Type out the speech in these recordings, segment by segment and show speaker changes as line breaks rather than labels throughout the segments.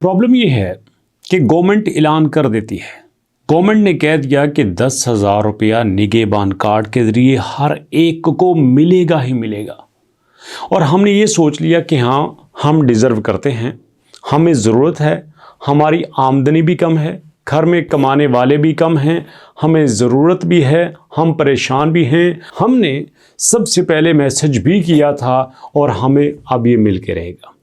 Problem ये है कि गवर्नमेंट ऐलान कर देती है, गवर्नमेंट ने कह दिया कि 10,000 रुपया निगहबान कार्ड के ज़रिए हर एक को मिलेगा ही मिलेगा। और हमने ये सोच लिया कि हाँ, हम डिज़र्व करते हैं, हमें ज़रूरत है, हमारी आमदनी भी कम है, घर में कमाने वाले भी कम हैं, हमें ज़रूरत भी है, हम परेशान भी हैं। हमने सबसे पहले मैसेज भी किया था और हमें अब ये मिल के रहेगा।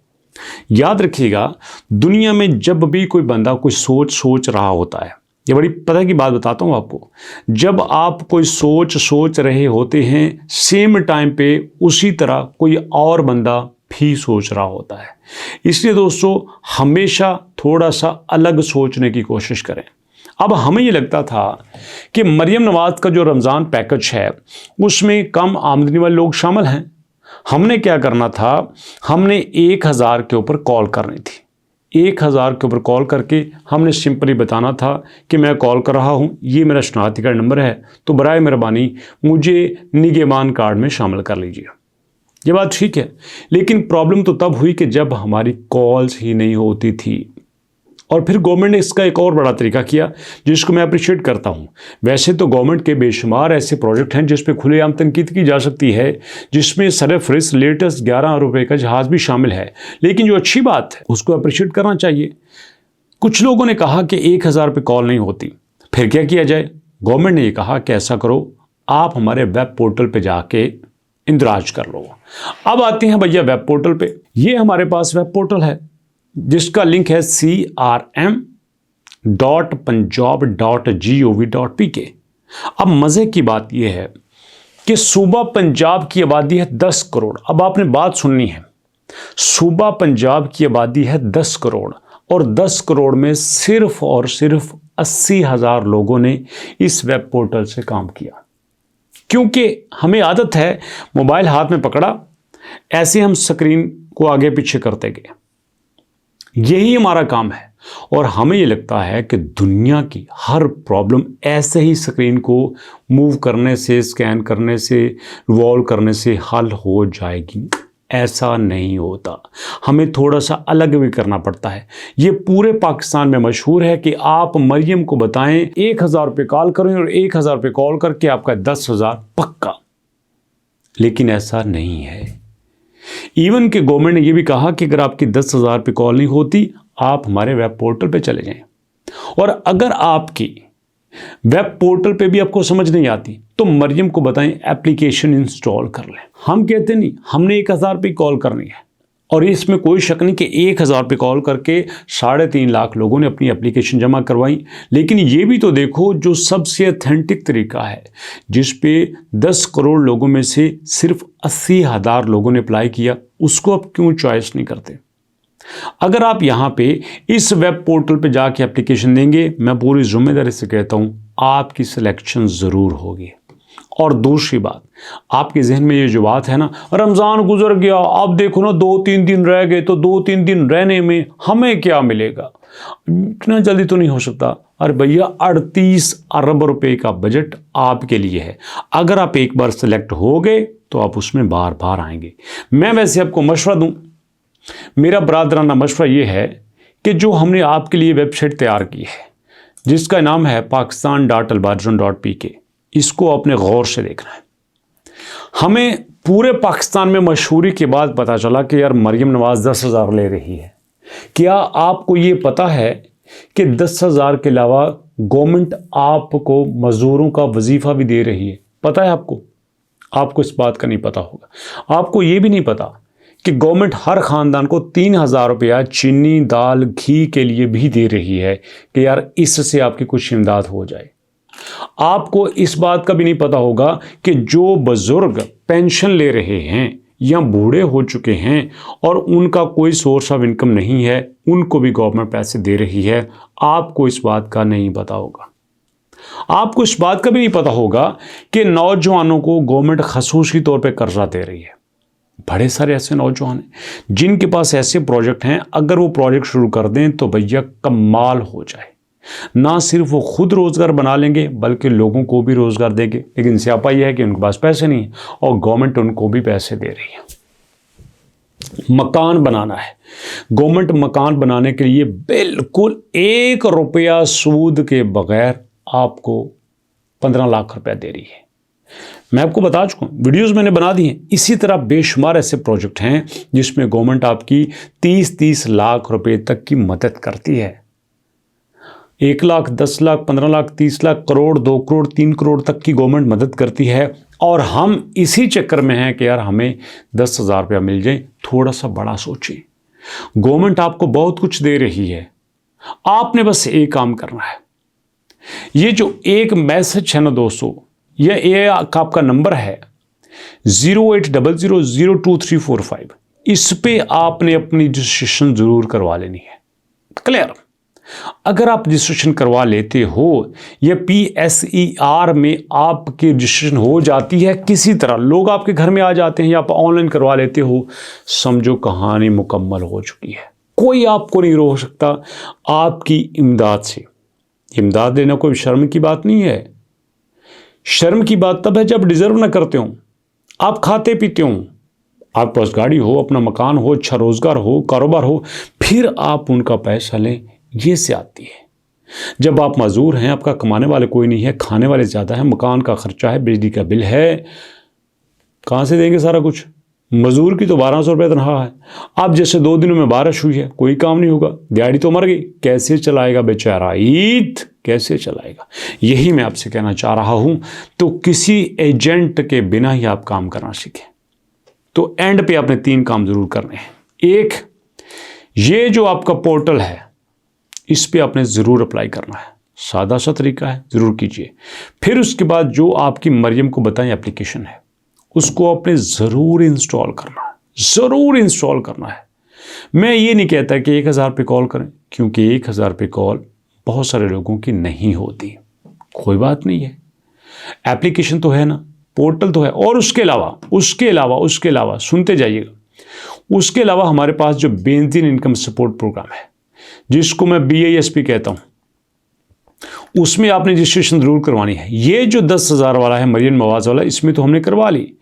याद रखिएगा, दुनिया में जब भी कोई बंदा कोई सोच रहा होता है, ये बड़ी पता की बात बताता हूँ आपको, जब आप कोई सोच रहे होते हैं, सेम टाइम पे उसी तरह कोई और बंदा भी सोच रहा होता है। इसलिए दोस्तों, हमेशा थोड़ा सा अलग सोचने की कोशिश करें। अब हमें ये लगता था कि मरियम नवाज का जो रमज़ान पैकेज है उसमें कम आमदनी वाले लोग शामिल हैं। हमने क्या करना था, हमने 1000 के ऊपर कॉल करनी थी। 1000 के ऊपर कॉल करके हमने सिंपली बताना था कि मैं कॉल कर रहा हूँ, ये मेरा शनाख्ती कार्ड नंबर है, तो बराए मेहरबानी मुझे निगहबान कार्ड में शामिल कर लीजिए। ये बात ठीक है, लेकिन प्रॉब्लम तो तब हुई कि जब हमारी कॉल्स ही नहीं होती थी। और फिर गवर्नमेंट ने इसका एक और बड़ा तरीका किया जिसको मैं अप्रिशिएट करता हूँ। वैसे तो गवर्नमेंट के बेशुमार ऐसे प्रोजेक्ट हैं जिस पे खुलेआम तनकीद की जा सकती है, जिसमें सरफरिस लेटेस्ट 11 रुपए का जहाज़ भी शामिल है, लेकिन जो अच्छी बात है उसको अप्रिशिएट करना चाहिए। कुछ लोगों ने कहा कि 1000 पे कॉल नहीं होती, फिर क्या किया जाए? गवर्नमेंट ने ये कहा कि ऐसा करो, आप हमारे वेब पोर्टल पर जाके इंदराज कर लो। अब आते हैं भैया वेब पोर्टल पे। ये हमारे पास वेब पोर्टल है जिसका लिंक है crm.punjab.gov.pk। अब मज़े की बात यह है कि सूबा पंजाब की आबादी है 10 करोड़। अब आपने बात सुननी है, सूबा पंजाब की आबादी है 10 करोड़ और 10 करोड़ में सिर्फ और सिर्फ 80,000 लोगों ने इस वेब पोर्टल से काम किया। क्योंकि हमें आदत है मोबाइल हाथ में पकड़ा, ऐसे हम स्क्रीन को आगे पीछे करते गए, यही हमारा काम है। और हमें ये लगता है कि दुनिया की हर प्रॉब्लम ऐसे ही स्क्रीन को मूव करने से, स्कैन करने से, रिवॉल्व करने से हल हो जाएगी। ऐसा नहीं होता, हमें थोड़ा सा अलग भी करना पड़ता है। ये पूरे पाकिस्तान में मशहूर है कि आप मरियम को बताएं 1000 रुपये कॉल करें और 1000 रुपये कॉल करके आपका 10,000 पक्का, लेकिन ऐसा नहीं है। इवन कि गवर्नमेंट ने यह भी कहा कि अगर आपकी 10,000 पे कॉल नहीं होती, आप हमारे वेब पोर्टल पे चले जाएं। और अगर आपकी वेब पोर्टल पे भी आपको समझ नहीं आती तो मरियम को बताएं एप्लीकेशन इंस्टॉल कर लें। हम कहते नहीं, हमने 1000 पे कॉल करनी है। और इसमें कोई शक नहीं कि 1000 पे कॉल करके 3.5 लाख लोगों ने अपनी एप्लीकेशन जमा करवाई। लेकिन ये भी तो देखो, जो सबसे ऑथेंटिक तरीका है जिस पे 10 करोड़ लोगों में से सिर्फ 80,000 लोगों ने अप्लाई किया, उसको आप क्यों चॉइस नहीं करते? अगर आप यहाँ पे इस वेब पोर्टल पे जाके एप्लीकेशन देंगे, मैं पूरी जिम्मेदारी से कहता हूँ आपकी सिलेक्शन ज़रूर होगी। और दूसरी बात, आपके जहन में ये जो बात है ना, रमज़ान गुजर गया, अब देखो ना 2-3 दिन रह गए, तो 2-3 दिन रहने में हमें क्या मिलेगा? इतना जल्दी तो नहीं हो सकता। अरे भैया, 38 अरब रुपए का बजट आपके लिए है। अगर आप एक बार सेलेक्ट हो गए तो आप उसमें बार बार आएंगे। मैं वैसे आपको मशवरा दूं, मेरा बरादराना मशवरा ये है कि जो हमने आपके लिए वेबसाइट तैयार की है जिसका नाम है pakistan.albarzon.pk, इसको आपने गौर से देखना है। हमें पूरे पाकिस्तान में मशहूरी के बाद पता चला कि यार मरियम नवाज 10,000 ले रही है। क्या आपको ये पता है कि 10,000 के अलावा गवर्नमेंट आपको मजदूरों का वजीफा भी दे रही है? पता है आपको? आपको इस बात का नहीं पता होगा। आपको ये भी नहीं पता कि गवर्नमेंट हर ख़ानदान को 3,000 रुपया चीनी, दाल, घी के लिए भी दे रही है कि यार इससे आपकी कुछ इमदाद हो जाए। आपको इस बात का भी नहीं पता होगा कि जो बुजुर्ग पेंशन ले रहे हैं या बूढ़े हो चुके हैं और उनका कोई सोर्स ऑफ इनकम नहीं है, उनको भी गवर्नमेंट पैसे दे रही है। आपको इस बात का नहीं पता होगा। आपको इस बात का भी नहीं पता होगा कि नौजवानों को गवर्नमेंट खसूसी तौर पे कर्जा दे रही है। बड़े सारे ऐसे नौजवान हैं जिनके पास ऐसे प्रोजेक्ट हैं, अगर वो प्रोजेक्ट शुरू कर दें तो भैया कमाल हो जाए। ना सिर्फ वो खुद रोज़गार बना लेंगे बल्कि लोगों को भी रोज़गार देंगे। लेकिन स्यापा यह है कि उनके पास पैसे नहीं है और गवर्नमेंट उनको भी पैसे दे रही है। मकान बनाना है, गवर्नमेंट मकान बनाने के लिए बिल्कुल 1 रुपया सूद के बगैर आपको 15 लाख रुपया दे रही है। मैं आपको बता चुका हूं, वीडियोस मैंने बना दी हैं। इसी तरह बेशुमार ऐसे प्रोजेक्ट हैं जिसमें गवर्नमेंट आपकी 30-30 लाख रुपए तक की मदद करती है। 1 लाख, 10 लाख, 15 लाख, 30 लाख, करोड़, 2 करोड़, 3 करोड़ तक की गवर्नमेंट मदद करती है। और हम इसी चक्कर में हैं कि यार हमें 10,000 रुपया मिल जाए। थोड़ा सा बड़ा सोचिए, गवर्नमेंट आपको बहुत कुछ दे रही है, आपने बस एक काम करना है। ये जो एक मैसेज है ना दोस्तों, ये आपका नंबर है 0800022345, इस पे आपने अपनी रजिस्ट्रेशन जरूर करवा लेनी है। क्लियर? अगर आप रजिस्ट्रेशन करवा लेते हो, या PSER में आपकी रजिस्ट्रेशन हो जाती है, किसी तरह लोग आपके घर में आ जाते हैं या आप ऑनलाइन करवा लेते हो, समझो कहानी मुकम्मल हो चुकी है। कोई आपको नहीं रोक सकता आपकी इमदाद से। इमदाद देना कोई शर्म की बात नहीं है। शर्म की बात तब है जब डिजर्व ना करते हो, आप खाते पीते हो, आपके पास गाड़ी हो, अपना मकान हो, अच्छा रोजगार हो, कारोबार हो, फिर आप उनका पैसा लें, ये से आती है। जब आप मजदूर हैं, आपका कमाने वाले कोई नहीं है, खाने वाले ज़्यादा हैं, मकान का खर्चा है, बिजली का बिल है, कहाँ से देंगे सारा कुछ? मजदूर की तो 1200 रुपये तनख्वाह है। अब जैसे 2 दिनों में बारिश हुई है, कोई काम नहीं होगा, दिहाड़ी तो मर गई, कैसे चलाएगा बेचारा? ईद कैसे चलाएगा? यही मैं आपसे कहना चाह रहा हूं। तो किसी एजेंट के बिना ही आप काम करना सीखें। तो एंड पे आपने 3 काम जरूर करने हैं। एक, ये जो आपका पोर्टल है, इस पे आपने ज़रूर अप्लाई करना है। सादा सा तरीका है, ज़रूर कीजिए। फिर उसके बाद जो आपकी मरियम को बताएं एप्लीकेशन है, उसको आपने ज़रूर इंस्टॉल करना है, ज़रूर इंस्टॉल करना है। मैं ये नहीं कहता कि 1000 पे कॉल करें, क्योंकि 1000 पे कॉल बहुत सारे लोगों की नहीं होती। कोई बात नहीं है, एप्लीकेशन तो है ना, पोर्टल तो है। और उसके अलावा सुनते जाइएगा, उसके अलावा हमारे पास जो बेंजीन इनकम सपोर्ट प्रोग्राम है, जिसको मैं BISP कहता हूं, उसमें आपने रजिस्ट्रेशन जरूर करवानी है। ये जो 10,000 वाला है, मरियम नवाज वाला, इसमें तो हमने करवा ली,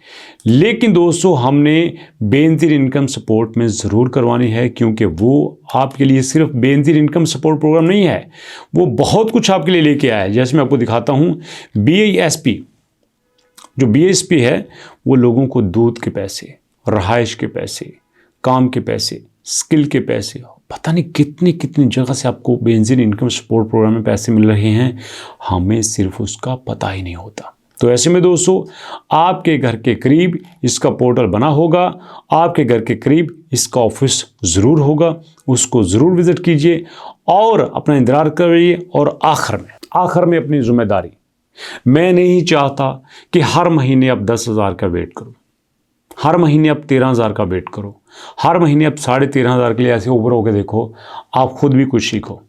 लेकिन दोस्तों हमने बेनजीर इनकम सपोर्ट में ज़रूर करवानी है, क्योंकि वो आपके लिए सिर्फ बेनजीर इनकम सपोर्ट प्रोग्राम नहीं है, वो बहुत कुछ आपके लिए लेके आया है। जैसे मैं आपको दिखाता हूँ, BISP, जो BISP है, वो लोगों को दूध के पैसे, रहाइश के पैसे, काम के पैसे, स्किल के पैसे, पता नहीं कितनी कितनी जगह से आपको बेंजीन इनकम सपोर्ट प्रोग्राम में पैसे मिल रहे हैं, हमें सिर्फ उसका पता ही नहीं होता। तो ऐसे में दोस्तों, आपके घर के करीब इसका पोर्टल बना होगा, आपके घर के करीब इसका ऑफिस ज़रूर होगा, उसको ज़रूर विज़िट कीजिए और अपना इंतज़ार करिए। और आखिर में अपनी जिम्मेदारी, मैं नहीं चाहता कि हर महीने आप 10,000 का वेट करो, हर महीने आप 13,000 का वेट करो, हर महीने आप 13,500 के लिए ऐसे ऊपर होकर देखो। आप खुद भी कुछ सीखो,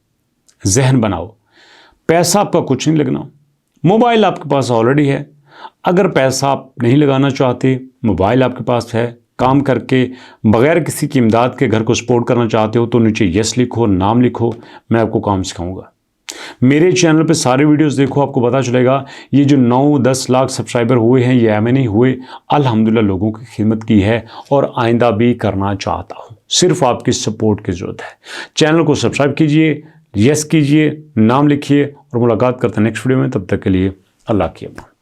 जहन बनाओ। पैसा आपका कुछ नहीं लगना, मोबाइल आपके पास ऑलरेडी है। अगर पैसा आप नहीं लगाना चाहते, मोबाइल आपके पास है, काम करके बगैर किसी की इमदाद के घर को सपोर्ट करना चाहते हो, तो नीचे यस लिखो, नाम लिखो, मैं आपको काम सिखाऊंगा। मेरे चैनल पे सारे वीडियोस देखो, आपको पता चलेगा। ये जो 9-10 लाख सब्सक्राइबर हुए हैं, ये ऐसे नहीं हुए, अल्हम्दुलिल्लाह लोगों की खिदमत की है और आइंदा भी करना चाहता हूँ। सिर्फ आपकी सपोर्ट की ज़रूरत है। चैनल को सब्सक्राइब कीजिए, यस कीजिए, नाम लिखिए और मुलाकात करते हैं नेक्स्ट वीडियो में। तब तक के लिए अल्लाह की अमान।